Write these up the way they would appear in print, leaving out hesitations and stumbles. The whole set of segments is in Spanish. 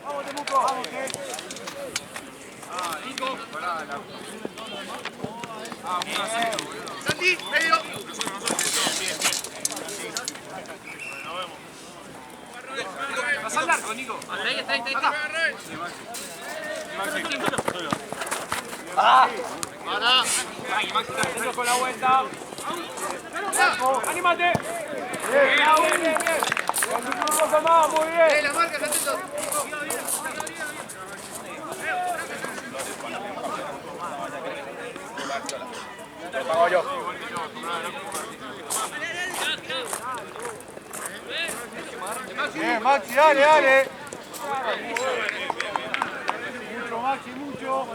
Vamos, Temuco, vamos, Nico. Santi, medio. Vas al largo, Nico. Ahí está. Maxi, está con la vuelta. ¡Anímate! Bien. Un poco más, muy bien. La marca, atento. Lo pago yo. Bien, Maxi, dale. Mucho, Maxi, mucho.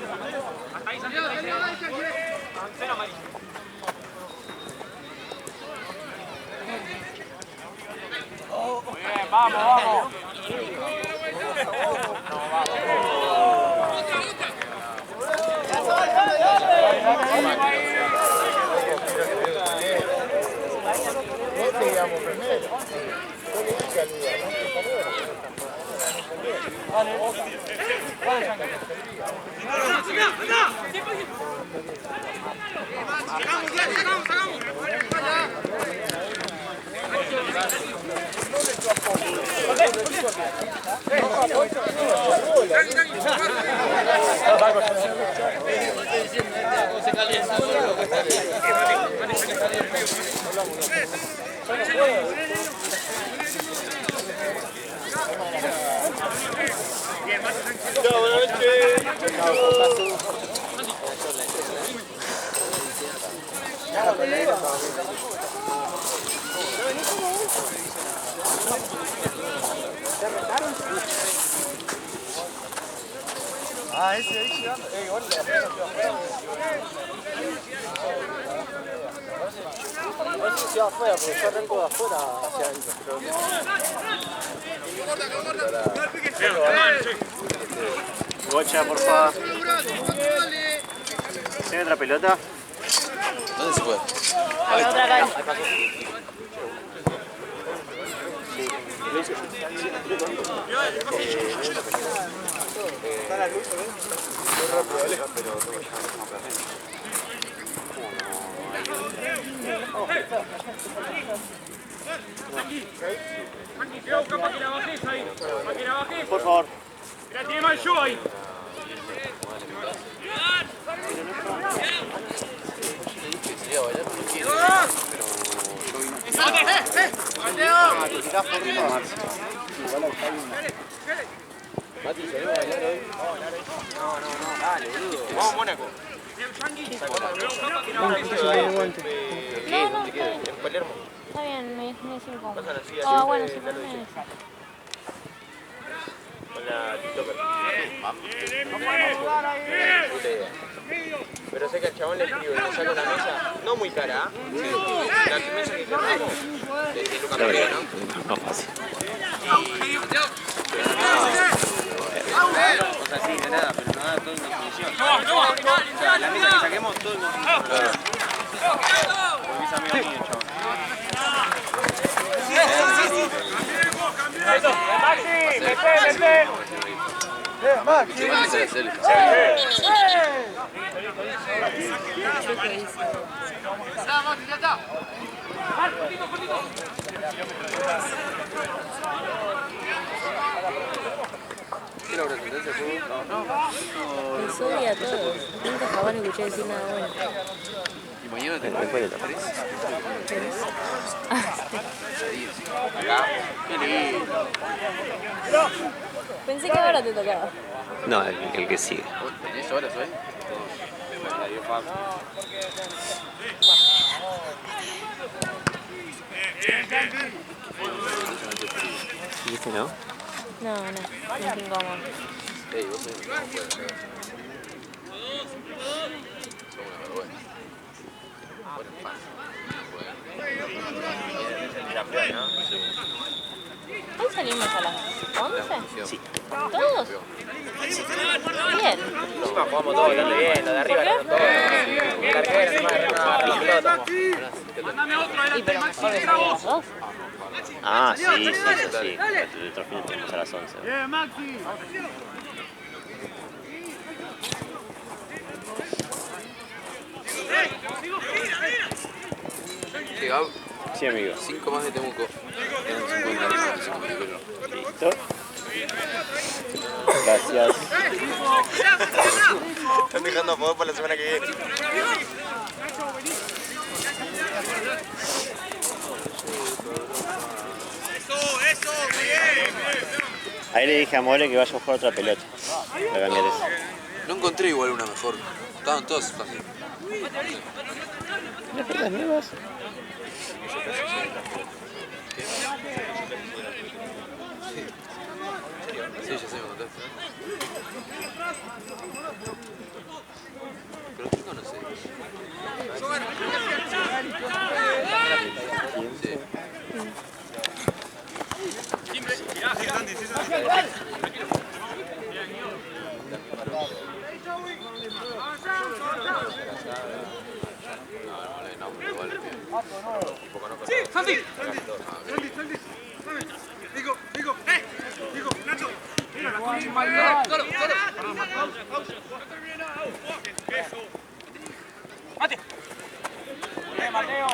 Hasta ahí, salió. Cero amarillo. Bien, vamos. Ah, ese ahí llegando. Igual la a ver si se va afuera, porque yo arranco de afuera hacia adentro. Gocha, por favor. ¿Tiene otra pelota? ¿Dónde se puede? A la otra cancha. Está la luz, ¿ves? Muy rápido, dale. Te voy a buscar para que la bajes ahí. Para que la bajes. Por favor. La tiene mal yo ahí. Sería bailar como quiero. Te tirás por ritmo, Marcio. Igual a buscar una. Mati, ¿se va a bailar hoy? No, dale, boludo. Vamos a Mónaco. No, ¿Dónde queda? ¿En Palermo? está bien, me hice incómodo. Pasan así, Ah, bueno, ya sí, lo ponme hice. esa. Con la TikToker. No podemos jugar ahí. Puta idea. Pero sé que al chabón le escribo y le saco una mesa, no muy cara, ¿ah? La mesa que queramos, de Lucas María, ¿no? No fácil. O sea, sí, de nada, pero no da todo en definición. O sea, la mesa que saquemos, todo en definición. Porque es amigo mío, chabón. Maxi, vete. Maxi. Ya está. ¿Qué la tendencia tú? El Sodi a todos. Nunca jamás escuché decir nada bueno. Y mañana te Después de la París. Ah, Acá. Qué lindo. pensé que ahora te tocaba. No, el que sigue. ¿Vos tenés horas hoy? Me la dio Pablo. ¿Viste, no? No, no es incómodo. Ey, vos sos no puedes ser. Sos una vergüenza. Vos eres fan. Campeón, ¿no? Hoy salimos a las 11. Sí. ¿Todos? Bien. Encima jugamos todos bastante bien, lo de arriba eran todos. Carguera, encima de la pelota. Mándame otro Y adelante, pero Maxi, mejor entra de vos. las dos. Ah, sí, sí, sí, sí. El otro fin tenemos a las 11. Bien, Maxi. Llegado Sí, amigo. 5 más de Temuco. Quedan 50 5 minutos. Listo. Gracias. Están dejando a favor para la semana que viene. Eso, bien. Ahí le dije a More que vaya a jugar otra pelota. Para cambiar eso. No encontré igual una mejor. Estaban todas fáciles. ¿Las pelotas nuevas? Sí, ya sé, me contaste. Pero ¿qué conoces? Sí. No, pero igual es bien. Sí, Santi. Digo, Nacho. Solo. Mate. Bien, Mateo.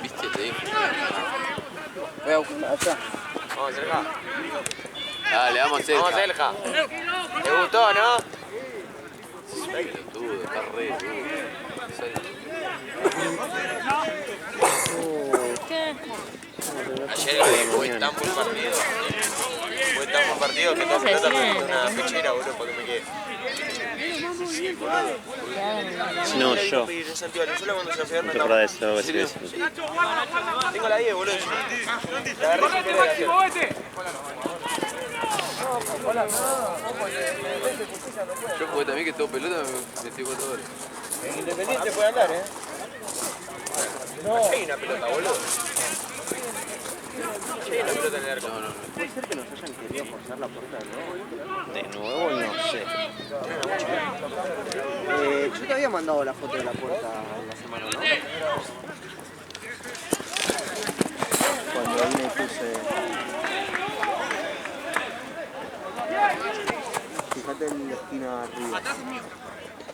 ¿Viste? Te dije. Vamos, Elja. Dale, vamos, Elja. Vamos, Elja. ¿Te gustó, no? Pelotudo, está re duro. ¿Qué? Ayer fue tan buen partido. Fue tan buen partido que toda pelota me dio una pechera, boludo, para que me quede. No, yo. Santiago, yo cuando se fue No te acordás de eso, así que tengo la 10, boludo. La agarré sin querer ayer. Yo jugué también que todo pelota me metí 4 horas. Independiente puede andar, Hay una pelota, boludo. Hay una pelota en el arco. No. ¿Puede ser que nos hayan querido forzar la puerta de nuevo? de nuevo no sé. Yo te había mandado la foto de la puerta en la semana, ¿no? Cuando vine y puse... Fíjate en la esquina arriba.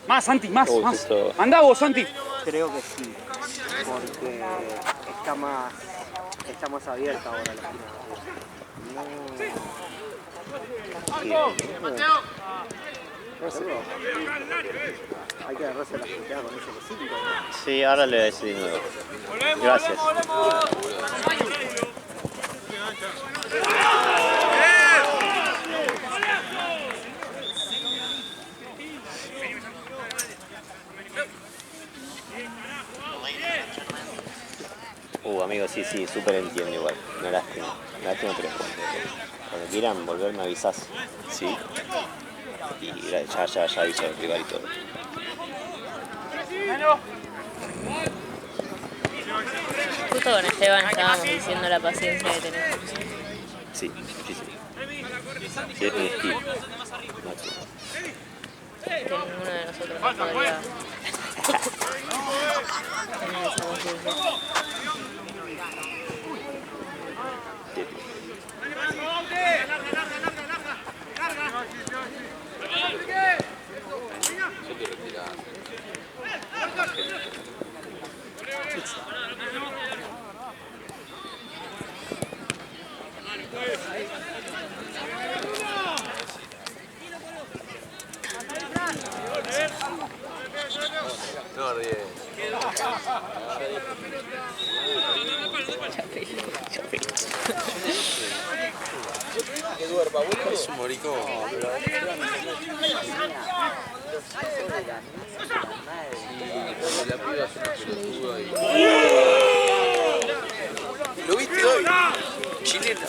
Más, Santi, más. Esto... Andá vos, Santi. Creo que sí, porque está más abierta ahora la esquina de arriba. Mateo. No sé. Hay que agarrarse la punteada con ese que 5. Sí, ahora le voy a decir de nuevo. Gracias. Amigo, sí, súper entiendo igual. Una lástima, pero cuando quieran volver me avisás. Sí. Y ya aviso al rival y todo. Justo con Esteban estábamos diciendo la paciencia que tenemos. Sí, muchísimo. Sí, es un estilo. Máximo. Que ninguno de nosotros no podría tener esa paciencia. Yo te retirás. No, ríe. Que duerma, boludo. Es un moricón, pero... La piba es una pelotuda y... ¿Lo viste hoy? Chilena,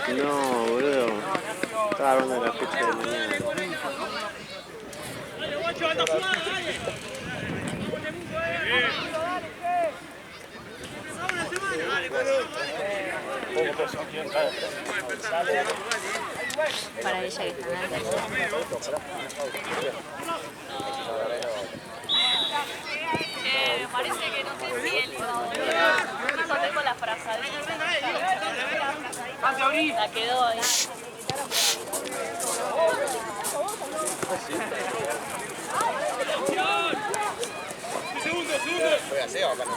boludo. No, boludo. Estaba hablando de la fecha de mañana. Para ella que está en el tercero. Me parece que no sé si él no tengo la frazadita. La quedó ahí. Juega Seba acá, no.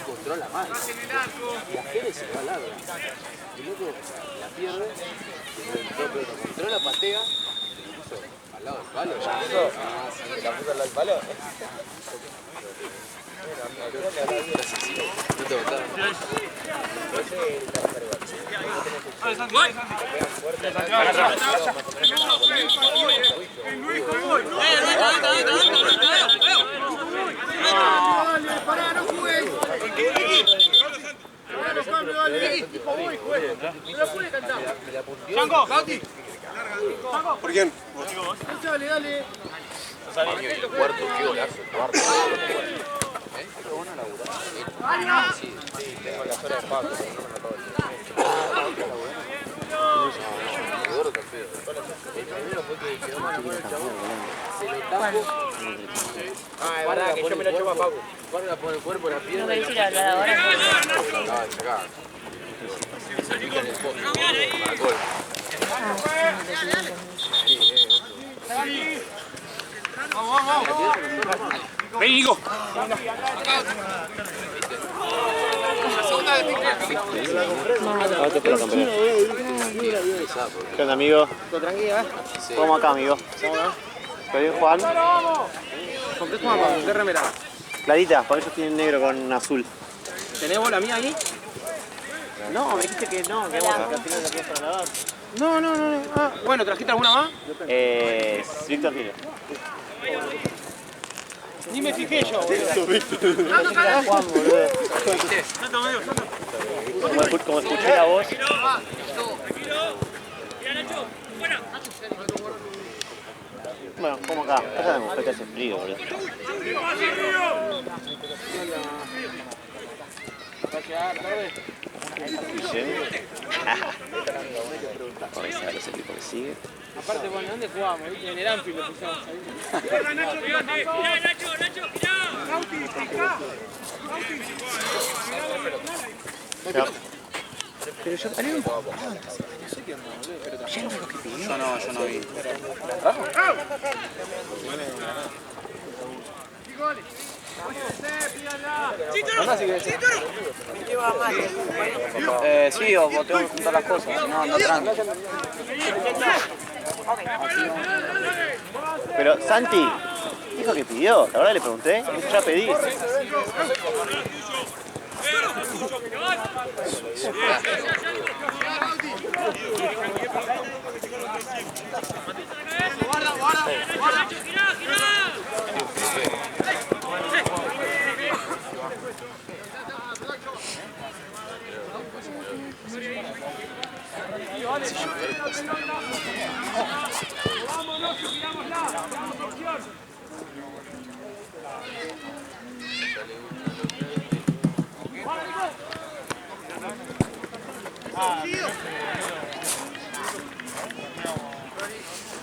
Controla mal. Y a Jerez se va al lado. El loco la pierde, lo controla, patea, y lo puso al lado del palo. ¿La puso al lado del palo? No te botaron. ¿Por quién? Dale, dale. El cuarto, qué golazo, el cuarto. Sí, tengo las horas de pago, pero no me lo acabo de gordo tan feo. El primero fue que quedó mal el chabón. Se lo tapo. Ah, es verdad que yo me lo echo a Paco. Guarda por el cuerpo, la No pierna. querés ir a hablar ahora. Ah, sacá. En el fondo, para gol. Ven, Nico. No te espero, campeón. ¿Qué onda, amigo? ¿Todo tranquilo, ¿Cómo acá, amigo? ¿Está bien, Juan? ¿Con qué jugamos? ¿Con qué remera? Clarita, por eso tienen negro con azul. ¿Tenés vos la mía ahí? No, me dijiste que no, que vos al final la querías para lavar. No. Ah, bueno, ¿trajiste alguna más? Víctor tiene. Ni me fijé yo, Juan, boludo. Como escuché la voz. Bueno, como acá. Casa de mujer que hace frío, boludo. Vamos a ver los equipos que sigue. Aparte, bueno, ¿dónde jugamos? En el Anfield lo pusimos ahí. Pero yo paré un poco. Yo no vi. Sí, o tengo que juntar las cosas, si no ando tranqui. Pero Santi dijo que pidió, la verdad le pregunté, ya pedí.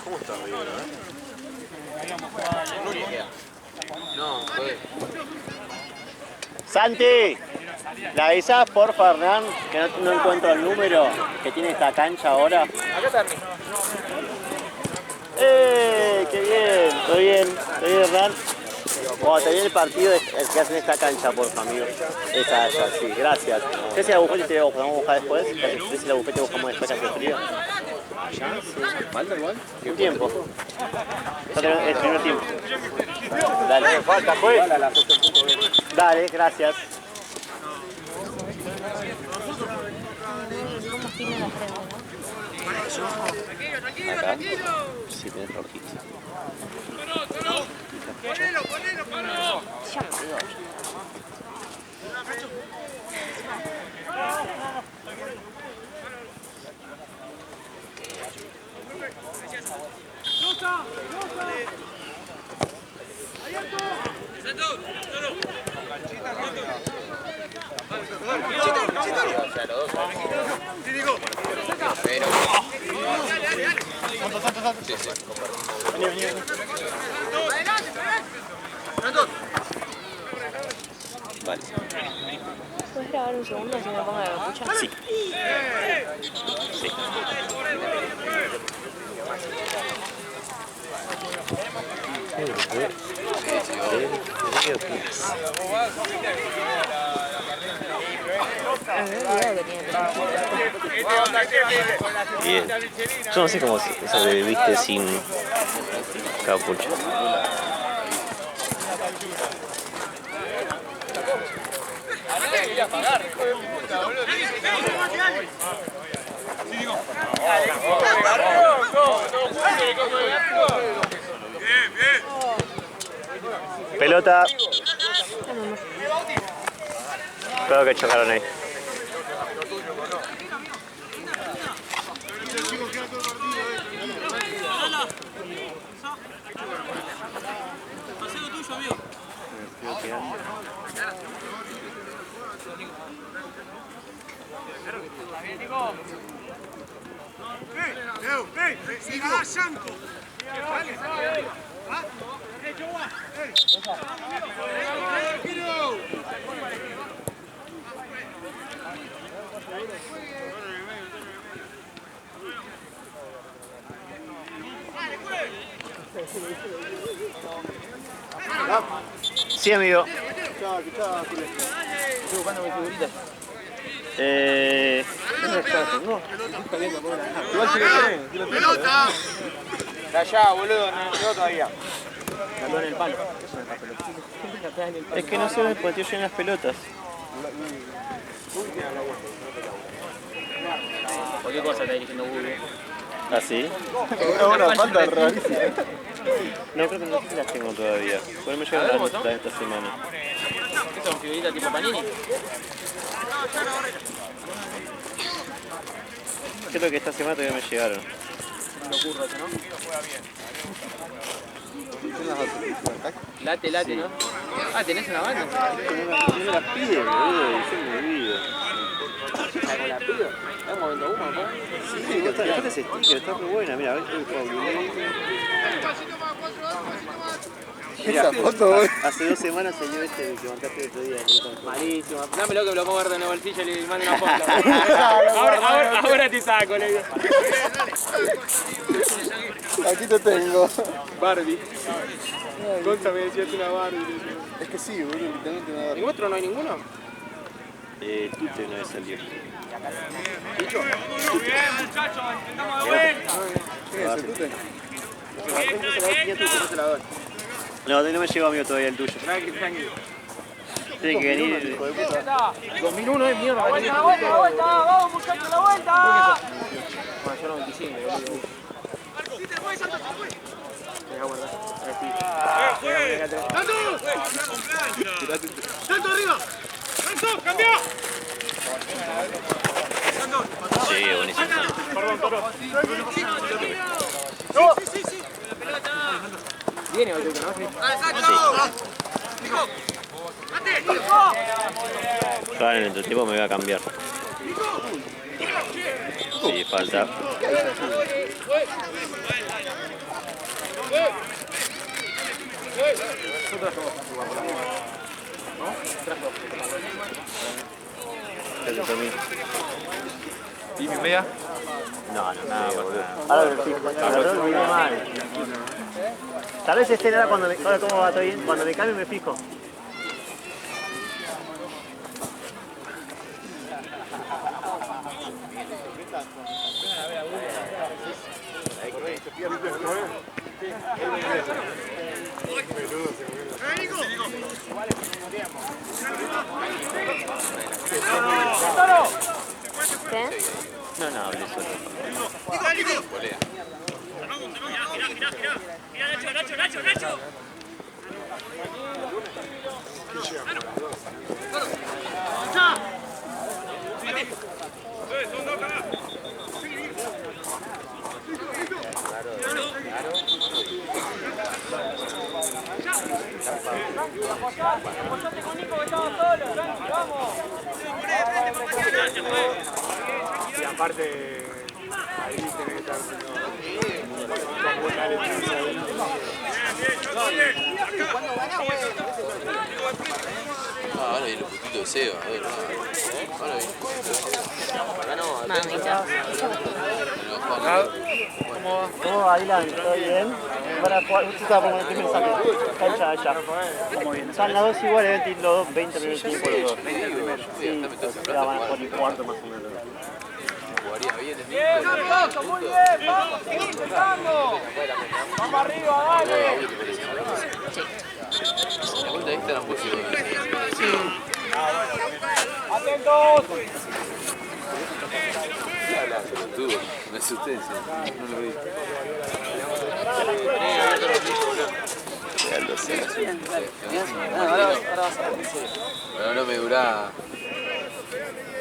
¿Cómo está Rivera, No, joder. Santi, ¿la avisás porfa, Hernán, que no encuentro el número que tiene esta cancha ahora? Acá está Ernie. ¡Qué bien! Estoy bien, Hernán. Cuando termine el partido, el que hacen esta cancha, porfa, amigo. Esa, sí, gracias. ¿Qué si la bufete te podemos buscar después? ¿Qué si la bufete buscamos después que hace frío? ¿Ya? ¿Falta igual? Un tiempo. El primer tiempo. Dale, falta, pues. Dale, gracias. ¿Cómo tiene la frente, no? Acá. Sí, tenés rojito. Ya pegó. Pero... Vale. ¿Puedes grabar un segundo si me pongo la capucha? Sí. Sí. Bien. Yo no sé cómo sobreviviste sin capucha. Pelota. Creo que chocaron ahí. Sí, amigo. Estoy buscando mis figuritas. Igual si lo tienen, ¡pelota! De allá, boludo, no llegó todavía. Caló en el palo. Es que no sé dónde porque llenan las pelotas. Cualquier cosa está dirigiendo Google. ¿Ah, sí? Una falta rarísima. No, creo que no sé si las tengo todavía. Por me llegaron las de esta semana. ¿Qué son figuritas tipo Panini? Creo que esta semana todavía me llegaron. No ocurre eso, ¿no? Late, ¿no? Ah, ¿tenés una banda? No me las pide, boludo, y yo me olvido. ¿Cómo la pido? ¿Estamos moviendo humo, no? Sí, dejate ese sticker, está muy buena, mira, ves el Pablo. Esa foto, Hace 2 semanas salió este que marcaste el otro día. Malísimo. Dámelo que me lo pongo guardar en el bolsillo y le mando una foto. ahora te saco, le digo. Aquí te tengo. Barbie. Gonza me decía una Barbie. Es que sí, boludo, literalmente nada. ¿En otro no hay ninguno? Tute una vez salió. No, no me llegó amigo todavía el tuyo. Tiene que venir. 2001 es mierda. ¡La vuelta! ¡Vamos muchachos, la vuelta! Bueno, yo 95, boludo. ¡Santo arriba! ¡Santo, cambia! Sí, buenísimo. Sí. Viene otro, ¿no? Sí. Ahora en el entretiempo me voy a cambiar. Sí, falta. ¿Y mi media? No, nada, boludo. Ahora me fijo, ahora me viene mal. Tal vez estén ahora cuando me... Ahora cómo va, todo bien. Cuando me cambie me fijo. ¿Qué? No, hablé solo. Volea. Apoyate con Nico que estaba solo, tranqui, vamos. Y aparte, ahí tenés que estar Ahora viene el putito de Seba, a ver, ahora viene el putito de Seba. Mamita. ¿Cómo va, Dylan? ¿Todo bien? Para jugar, justo estaba por meterme el saque. Cancha allá. Son las dos iguales, 20 minutos tiempo los dos. Sí, la van a jugar el cuarto más o menos. Jugaría bien el Bien, Alfonso, muy bien, vamos, seguí intentando. Vamos arriba, dale. La vuelta esta era posible. Atentos. Tuvo, me asusté, sí. No lo vi. Pero no me durá.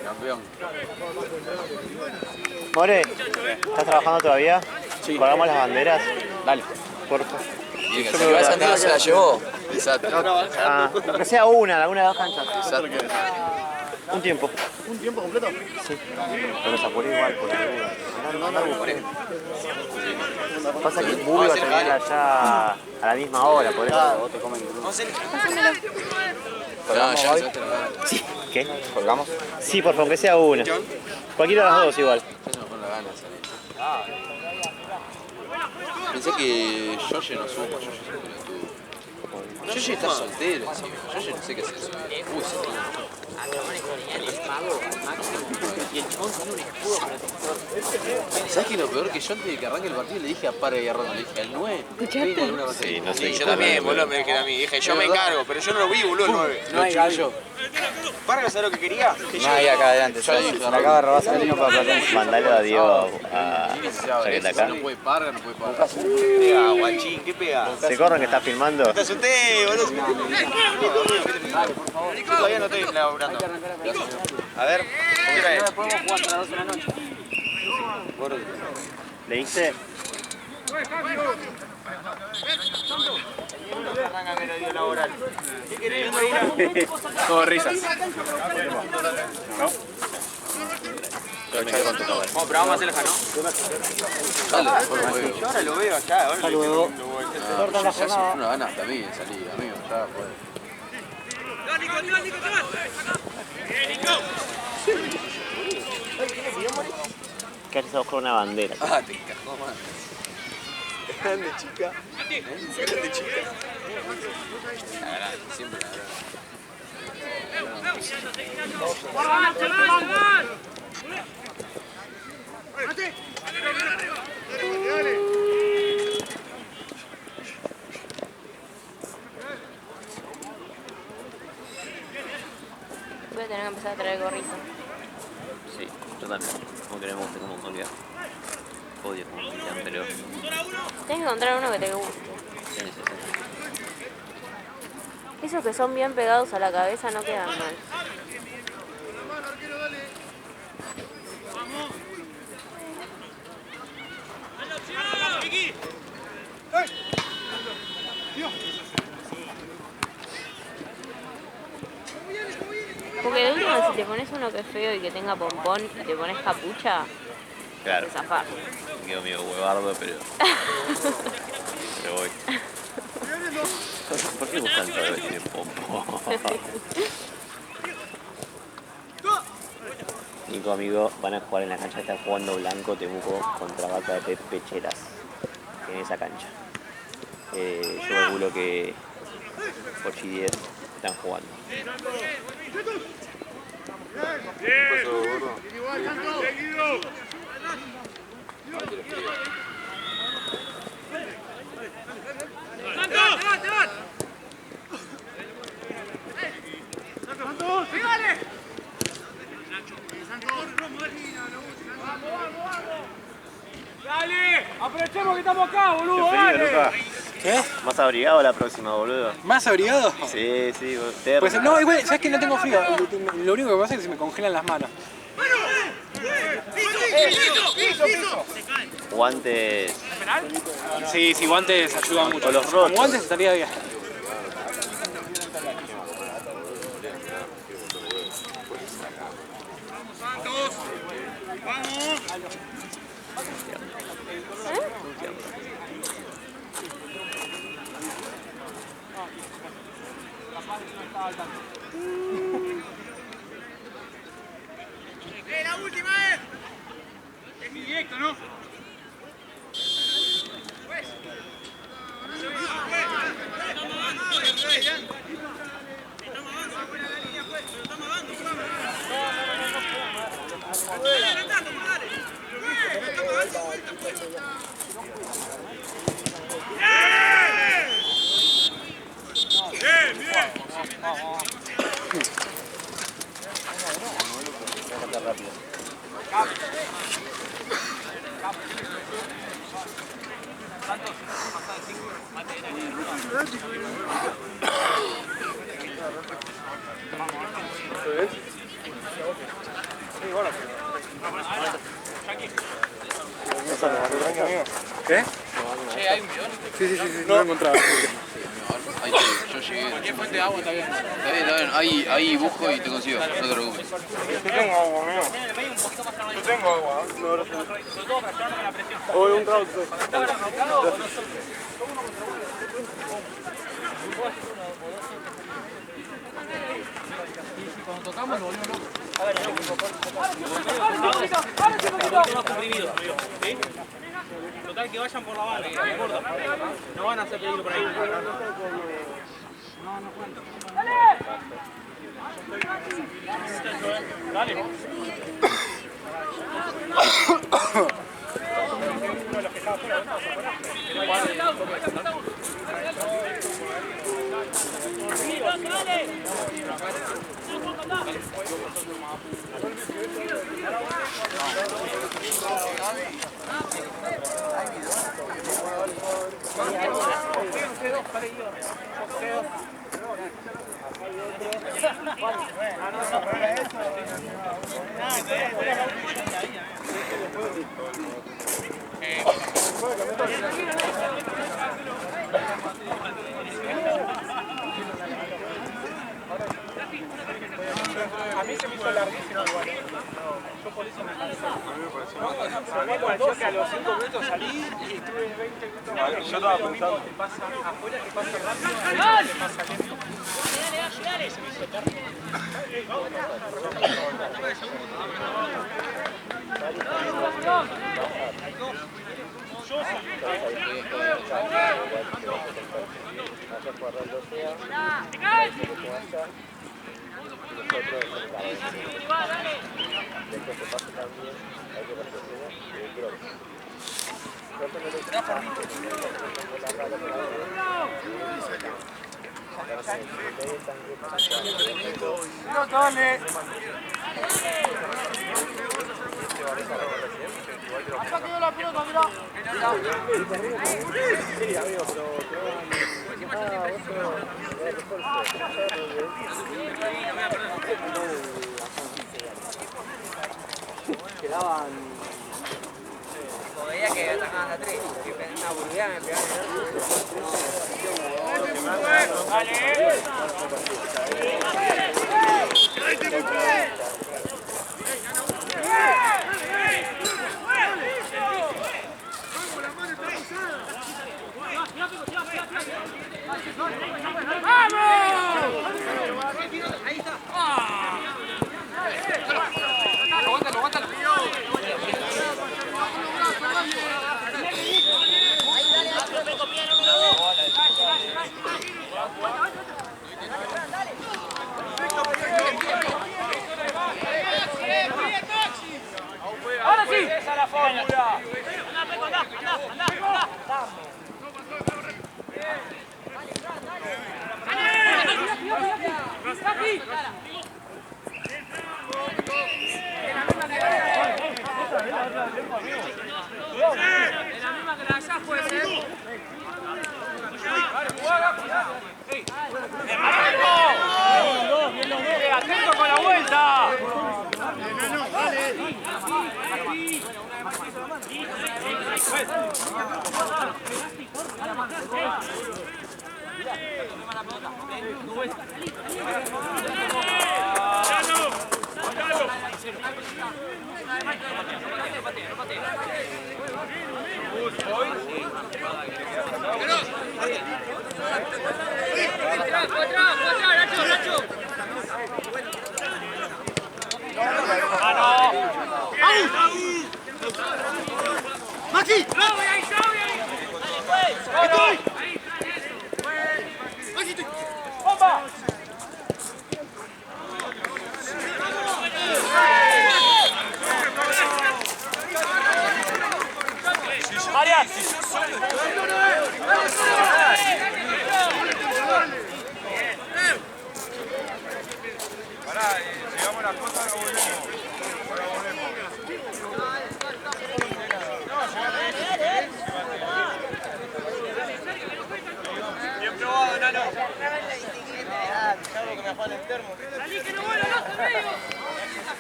Campeón. More, ¿estás trabajando todavía? Sí. ¿Colgamos las banderas? Dale. Porfa. Y el que se va Santiago se la llevó. Exacto. Ah, que sea una de las dos canchas. Exacto. Un tiempo. ¿Un tiempo completo? Sí. Pero se apuró igual por la duda. No, pasa que el Bubi va a terminar allá a la misma hora, por eso vos te comen crudo. No, ya hoy? se va a terminar. Sí. ¿Qué? ¿Colgamos? Sí, por favor, que sea una. Cualquiera de las dos igual. Ya se me pone la gana de salir. Pensé que Yoye no suma, Yoye es un pelotudo. Yoye está soltero encima, Yoye no sé qué hacer. Se tuvo. ¿Sabes qué es lo peor? Que yo antes de que arranque el partido le dije a Parga y a Ronald, le dije al 9. ¿Escuchaste? Sí, no sé. Sí, yo también, boludo, me dijeron a mí. Dije, yo me encargo, pero yo no lo vi, boludo, el 9. No hay gallo. ¿Para saber lo que quería? No, ahí acá adelante. Yo dije, acaba de robar Salino para Platense. Mandalo a Diego a Chaqueta acá. No puede Parga, no puede Parga. Pega, guachín, ¿qué pega? Se corren que está filmando. Te asusté, boludo. Yo todavía no estoy laburando. A ver, ¿qué hora es? Podemos jugar hasta las 12 de la noche. ¿Leíste? Arranca que era día laboral. ¿Qué querés, Marina? todo risas. Vamos, pero vamos a hacer la ¿no? Dale, por huevo. Yo ahora lo veo allá, ahora Hasta luego. Cortan la Ya se jornada. fue una gana hasta mí de salir, amigo. Estaba fuera. Que haces a buscar una bandera. Ah, te encajó, man. grande, chica. Grande, chica. La grande, siempre la grande. Voy a tener que empezar a traer gorrito. Sí, yo también. Como que no me gusta como cambiar. Odio como cambiar, pero... Tienes que encontrar uno que te guste. ¿Qué necesitas? Esos que son bien pegados a la cabeza no quedan mal. Porque de última, si te pones uno que es feo y que tenga pompón y te pones capucha, Claro. te zafás. Me quedo medio huevardo, pero... pero voy. ¿Por qué buscan todo lo que tiene pompo? Nico, amigo, van a jugar en la cancha, está jugando Blanco Temuco contra Vaca de Pecheras en esa cancha. Yo calculo que 8 y 10 están jugando. vamos acá, boludo, Qué frío, Luca. ¿Qué? Más abrigado la próxima, boludo. ¿Más abrigado? Sí, usted. Pues no, igual, ¿sabes que no tengo frío? Lo único que pasa es que se me congelan las manos. Guantes. Sí, guantes ayudan mucho. O los rotos. Con guantes estaría bien. La última es directo, ¿no? ¿Qué? Sí, no lo encontraba. Ahí yo llegué. Cualquier fuente de agua está bien. Está bien. Ahí busco y te consigo, no te preocupes. Yo tengo agua, amigo. Yo tengo agua. Hoy un trago. Cuando tocamos lo volvemos loco. Total que vayan por la bala, ¿de acuerdo? No van a hacer peligro por ahí. No cuento. Dale. A mí se me hizo larguísimo igual. Yo por eso me cansé. A mí me pareció que a los 5 minutos salí y estuve 20 minutos más. Yo estaba pensando. Te pasa afuera, te pasa rápido, te pasa lento. Dale. Se me hizo tarde. Dale. Acá quedó la pelota, mirá. Sí, amigo, Quedaban... Veía que atacaban a 3, que una burbuja me pegaban Ahí está. Aguántalo. Ahora sí. Esa es la fórmula. Es la misma que la de allá. ¡Atento con la vuelta! ¡Maxi! ¡Bomba! Arias. Pará, llegamos a la costa, ahora volvemos. Ahora volvemos. Bien probado, Nano. Que me afane el termo. ¡Salí que no vuelva al medio!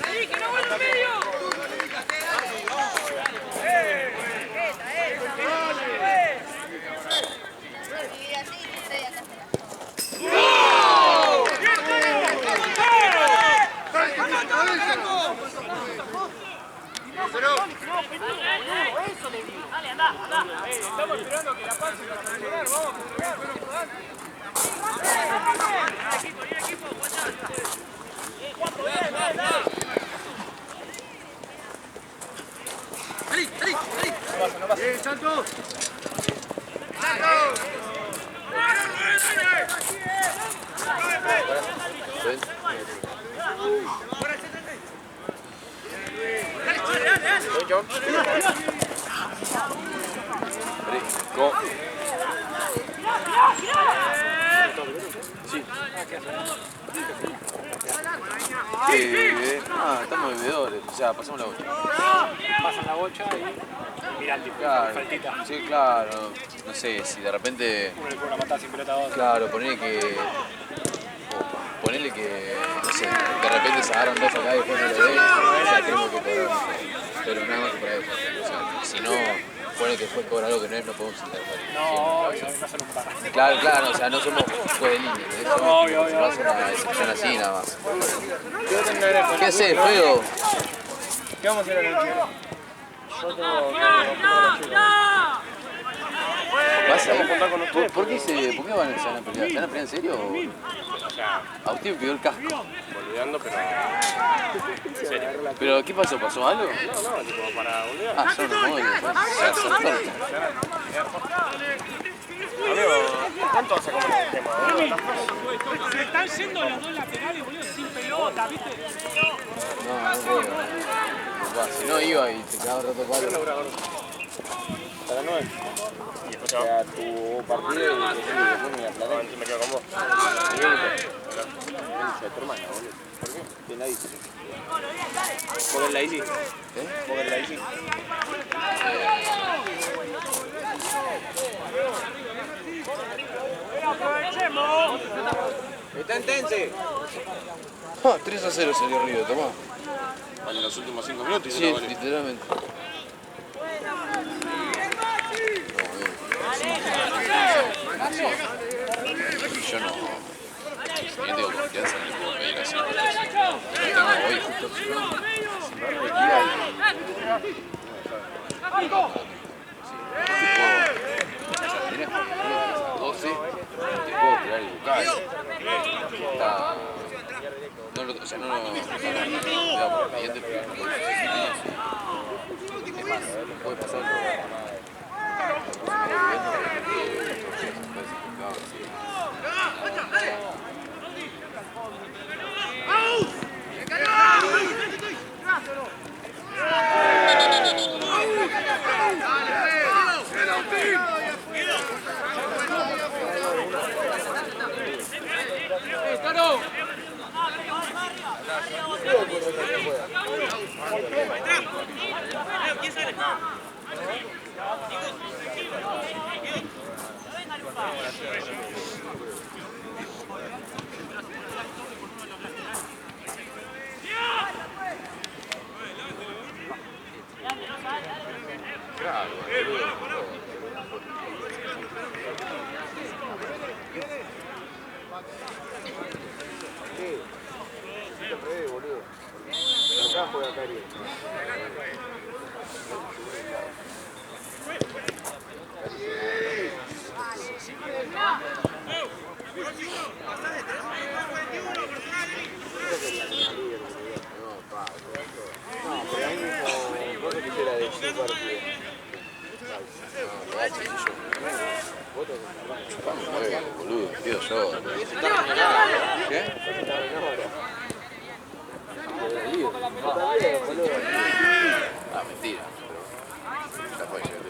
¡Salí que no vuelva al medio! Dale, anda. Estamos esperando que la pase para terminar, vamos. ¡Santos! Rico. Sí. Estamos bebedores, o sea, pasamos la bocha. Pasan la bocha y miran tipo Claro, faltita. sí, claro. No sé, si de repente. Uno le pone una patada sin pelota a otro. Claro, ponele que, no sé, de repente se agarran dos acá y después no lo ven, ya tenemos que cobrar. Pero nada más que para eso. O sea, si no, pone que después cobra algo que no es, no podemos interferir. No se lo para. Claro, o sea, no somos juez de línea, Obvio. somos una excepción así nada más. ¿Qué haces, feo? ¿Qué vamos a hacer en el cielo? ¿Por qué van a pelear? ¿Se van a pelear en serio? Agustín pidió el casco. Olvidando, pero. En serio. ¿Pero qué pasó? ¿Pasó algo? No, tipo para volver. Ah, son unos móviles. Se acertaron. Amigo, ¿cuánto vas a comer el tema? Se están yendo los dos laterales, boludo, sin pelota, ¿viste? No puedo. Si no iba y te quedaba un rato palo. Hasta las 9. Y después O sea, tu partido y después me no, entonces me quedo con vos. tu hermana, boludo. ¿Por qué? ¿Quién la dice? ¿Por la ICI? ¿Por la ICI? ¡Aprovechemos! ¡Está en Tense! 3-0 salió Río, tomá. En los últimos 5 minutos. Sí, literalmente. Yo no. Yo tengo confianza en el equipo que viene así. Lo tengo hoy justo. Mirá, 12, te puedo tirar el bucal. Está. No lo, o sea, no lo. Cuidado por el ambiente, pero no puede pasar por. Sí. Te pruebe, boludo. Acá juega Cari. No, pero ahí mismo vos te quisiera de su partido. Chupame un huevo, boludo, pido yo. ¿Qué? Ah, mentira. La puede llevar,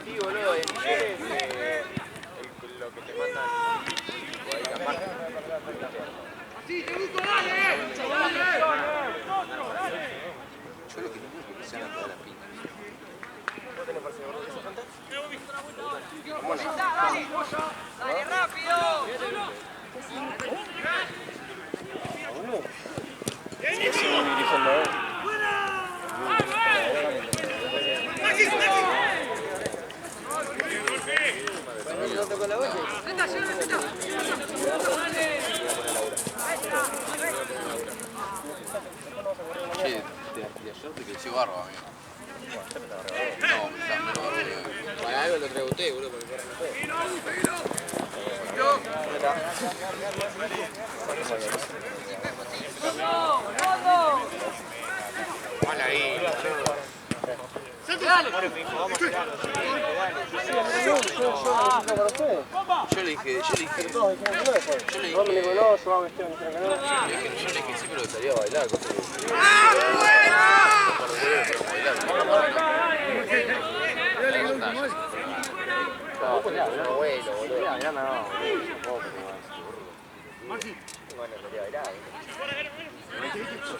Sí, boludo, el Michel es lo que te mandan por ahí la marca. Yo lo que no quiero es que se hagan todas las piñas. ¿Vos tenés parecido gordo de esa Fanta? ¡Dale, rápido! Che, de ayer te creció barba, amigo. No, ya me lo barbo. Para algo lo traigo usted, boludo, porque ahora no puedo. Mala ahí, Yo le dije, sí, pero salía a bailar.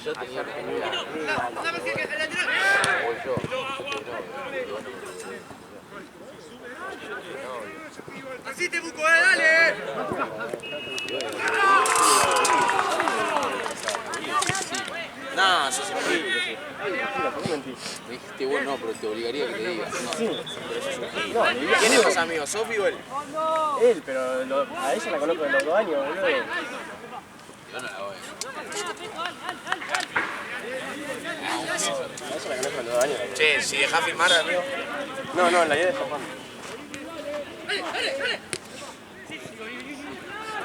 Yo tenía que mirar. Así te busco, dale. No, sos horrible. Me dijiste vos no, pero te obligaría a que te digas. No. ¿Quién es más amigo, Sofi o él? Él, pero a ella la conozco de los 2 años, boludo. Yo no la voy. A ella la conozco de los 2 años. Che, si dejás filmar, amigo. No, en la idea de Japón.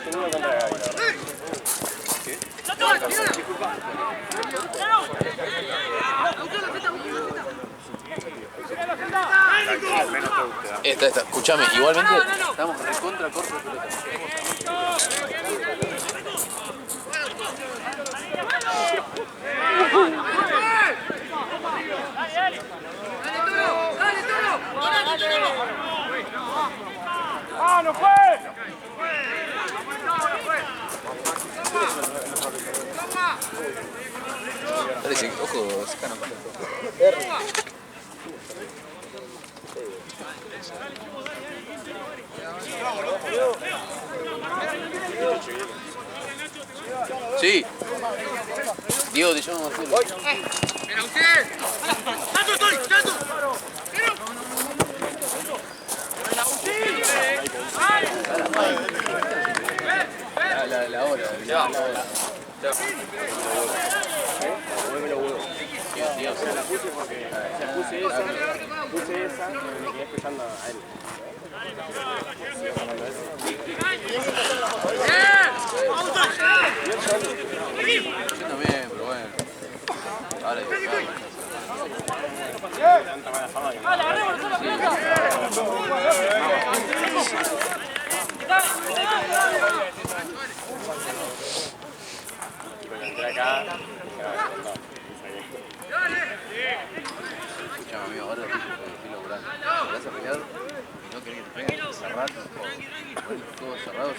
Yo no me contra Gaby, la verdad. Esta. Escuchame, igualmente estamos recontra cortos de pelota. ¡Ah, no fue! Dale, sí, ojo, se canan. Sí. Diego, te llamo Marcelo. ¡Mira usted! ¡Tanto estoy! ¡Tanto! La hora. Ya. Dios, se la puse porque puse esa y me quedé escuchando a él. Yo también, pero bueno. Ahora Tanta mala fama que cuando entré acá, escuchame, amigo, ahora estoy laburando. Te vas a pelear y no querés que te peguen. Cerrar todos cerrados.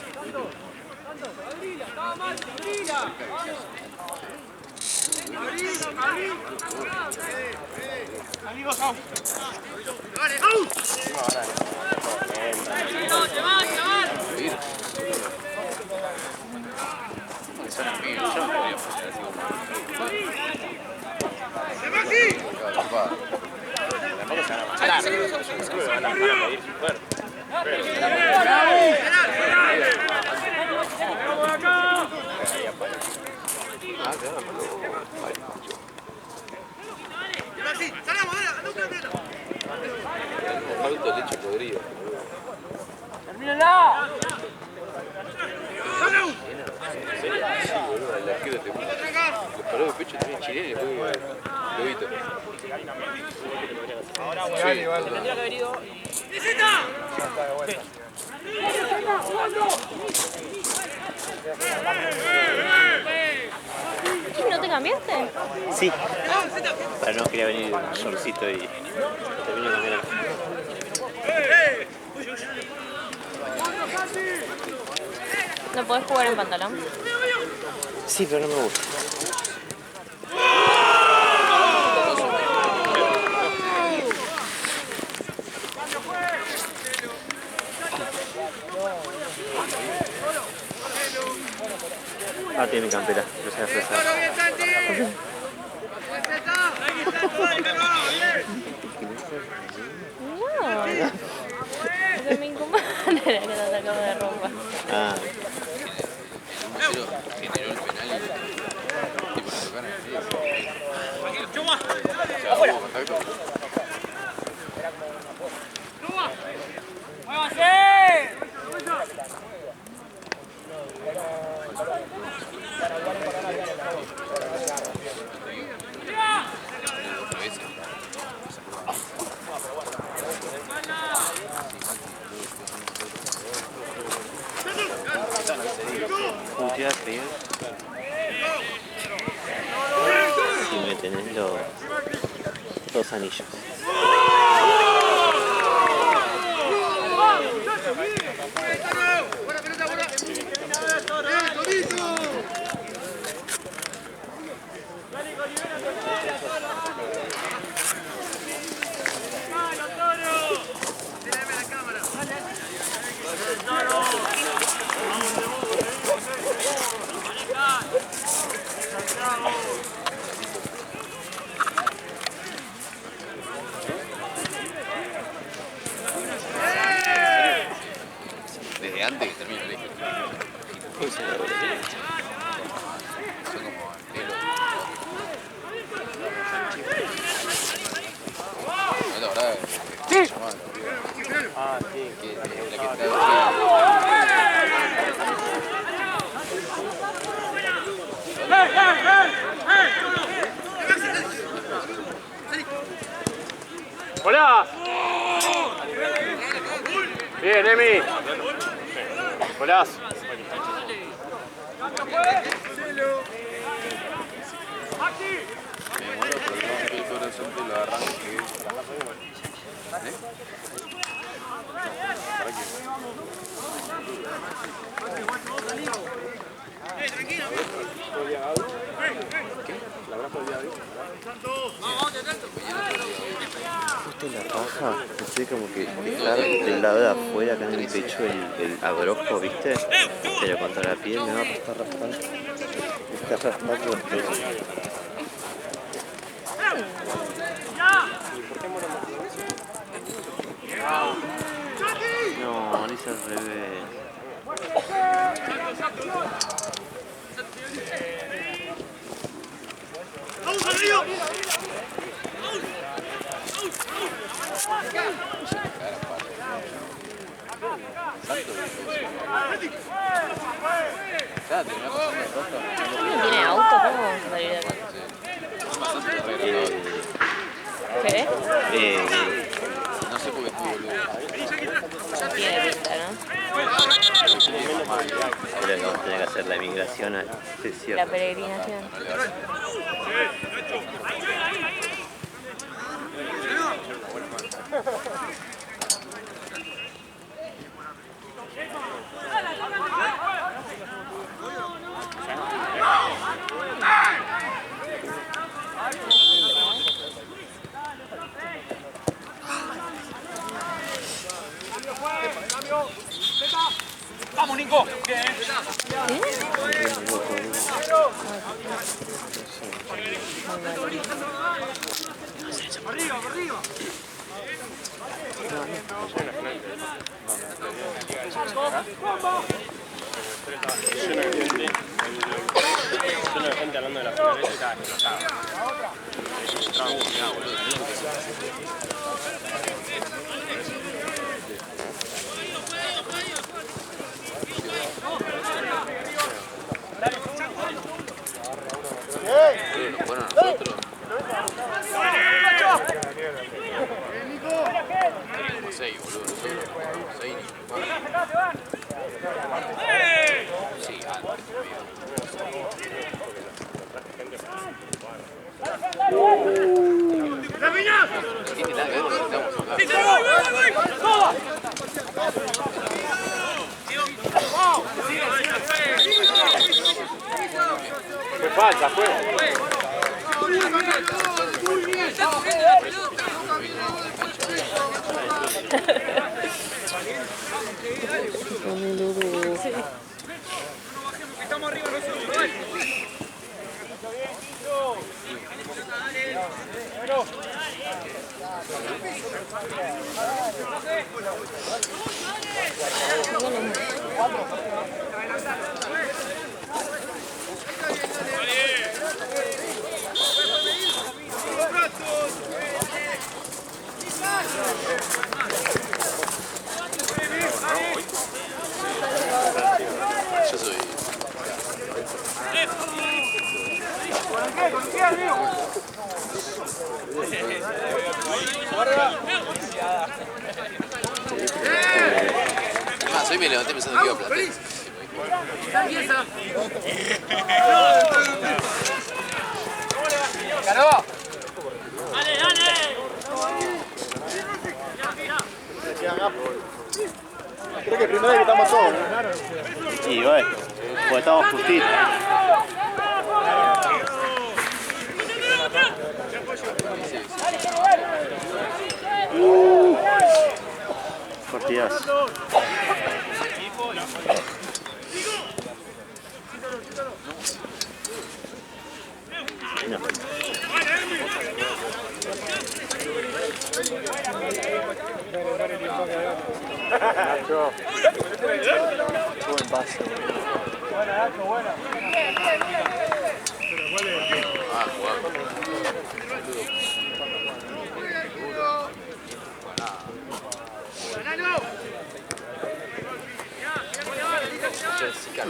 Son amigos, yo no podría pasar así como. Tampoco se van a matar. Seguro que van a pedir su cuerpo. Falta leche podrida. ¡Termínala! La izquierda te los parados de pecho tenía chilena y después lobito. Ahora, bueno, tendría que haber ido. ¿Y no te cambiaste? Sí. Pero no quería venir un shortcito y termino cambiando. ¿No podés jugar en pantalón? Sí, pero no me gusta. Ah, tiene campera, no sea fresa. No. Porque me incomoda que te sacamos de ropa. Ah, Pero generó el penal y tipo le tocaron el pie. O sea, hubo contacto. putear frío. Si me tenés los anillos. Desde antes que termine el colegio. Son como antelos. No, la verdad, que llamaban la piba. Ah, sí. La que está ¡Hola! Bien, Emi. Hola. me muero por el nombre del corazón de lo arranque. Justo la paja, estoy como que dejar del lado de afuera acá en el pecho el abrojo, ¿viste? Pero contra la piel me va a estar raspando. Me está raspando los pelos. No, lo hice al revés. ¿No tiene auto? ¿Cómo vamos a salir de acá? ¿Qué? No sé por qué estoy boludo. Tiene pinta, ¿no? Creo que vamos a tener que hacer la migración al La desierto. peregrinación. Equipo. Bien. Arriba, arriba. Yo la gente hablando de la final y estaba explotado. Bueno, nosotros. Como 6, boludo. Nosotros. 6 sí, algo. No tiene nada que ver con lo que estamos hablando. ¿Qué falta, pues? Estamos arriba nosotros. Yo soy. Además, hoy me levanté pensando que iba a Platense. ¡Ganó! Creo que primero evitamos todo, ¿no? Y bueno, pues estamos justitos. Partidazo. No. Nacho. Buen pase. Buena, Nacho, buena. Ah, jugado.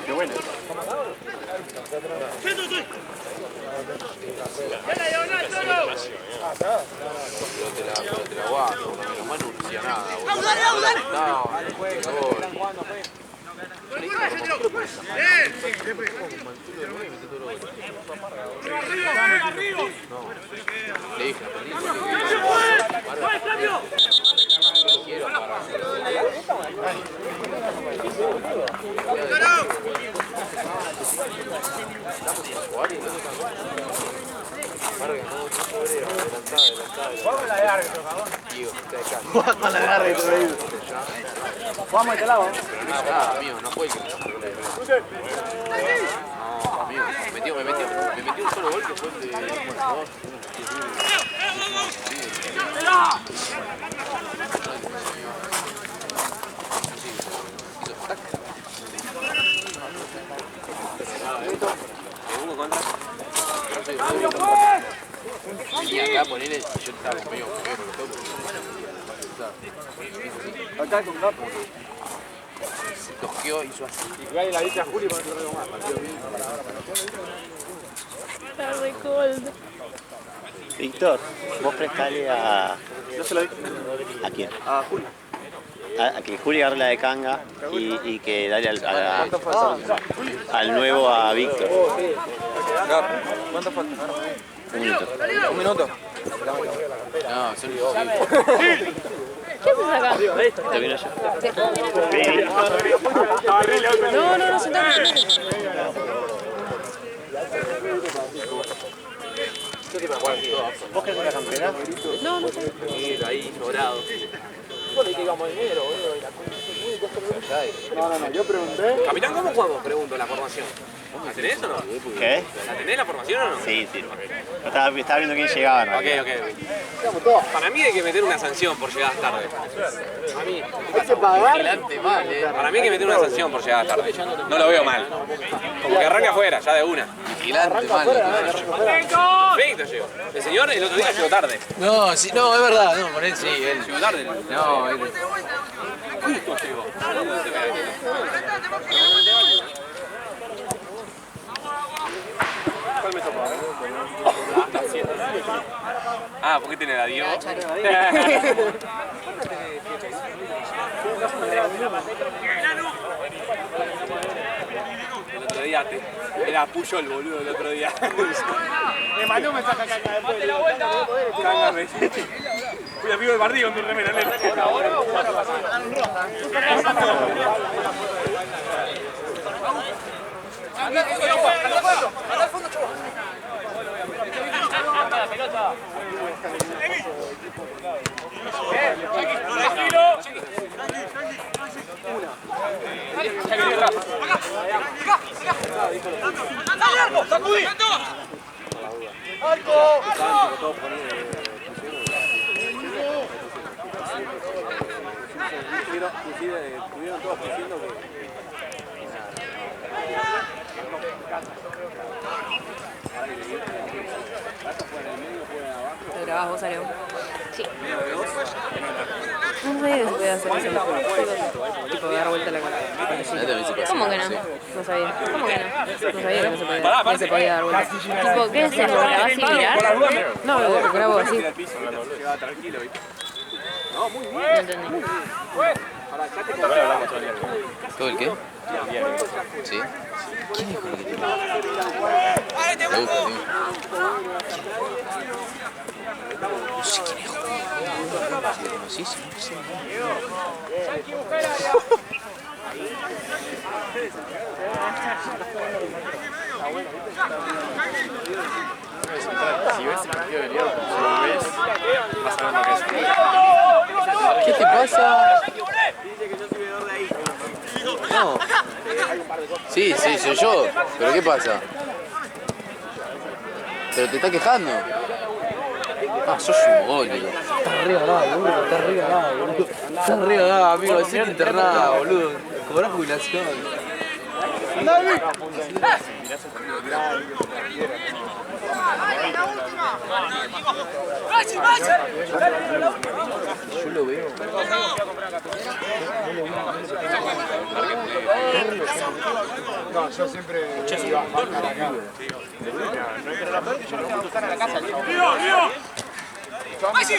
Qué bueno. Pero te la aguanto, menos mal no hacía nada, boludo. Le dije, quiero Vamos a la de árbitro, cabrón. Juega con la de árbitro, ahí. Vamos a este lado. Nada, amigo, no fue el que me sacó la diferencia. No, amigo, me metió un solo gol que fue el de 2. Y acá ponele, yo estaba medio Acá con Gapo. se tosqueó, hizo así. Y ahí la dice a Juli para que no lo más. Está re cold. Víctor, vos prestale a... No se lo dije. ¿A quién? A Juli. A que Juli agarre la de Canga y que dale al nuevo a Víctor. ¿Cuánto falta? 1 minuto. 1 minuto. No, son imposibles. ¿Qué haces acá? ¿Termino yo? No, sentate. ¿Vos querés una campeona? No sé. Ahí, dorado. equipo le dije que íbamos en enero, boludo. No, yo pregunté. Capitán, ¿cómo jugamos? Pregunto, la formación. ¿La tenés o no? ¿Qué? ¿La tenés la formación o no? Sí. Yo estaba viendo quién llegaba. Ok. Para mí hay que meter una sanción por llegadas tarde. A mí. Hay que pagar. Para mí hay que meter una sanción por llegadas tarde. No lo veo mal. Como que arranque afuera, ya de una. Vigilante, malo. Perfecto llegó. El señor el otro día llegó tarde. No, sí, no, es verdad, no, por él sí, él. Llegó tarde. No, él. Justo llegó. ¿Cuál me tocó? Ah, ¿por qué tiene la Diego? El otro día era Puyol, boludo, el otro día. Me mandó un mensaje acá después. ¡Date la vuelta! Cángame. Fui amigo del Bardí con tu remera. ¡Anda al fondo, chaval! ¡La pelota! Estuvieron todos diciendo que... ¿Lo grabás vos, Areo? Sí. No sabía que se podía hacer eso. Tipo, dar vuelta la cara. ¿Cómo que no? No sabía. ¿Cómo que no? No sabía que no se podía dar vuelta. Tipo, ¿qué es eso? ¿Lo grabás sin mirar? No, lo grabo así. No, muy bien. No entendí. ¿Todo el qué? Sí. ¿Quién dijo lo que tiene? Me gusta, tío. No sé quién es, famosísimo, no sé. Si ves el partido de Liverpool, si lo ves, vas a ver lo que es. ¿Qué te pasa? No. Sí, soy yo. ¿Pero qué pasa? ¿Pero te está quejando? Ah, sos un boludo. Está regalado, boludo. Está regalado, amigo. Es internado, boludo. Cobrás jubilación. Yo lo veo. No, yo siempre iba a marcar acá. Pero la verdad que yo no puedo estar a la casa. ¡Messi!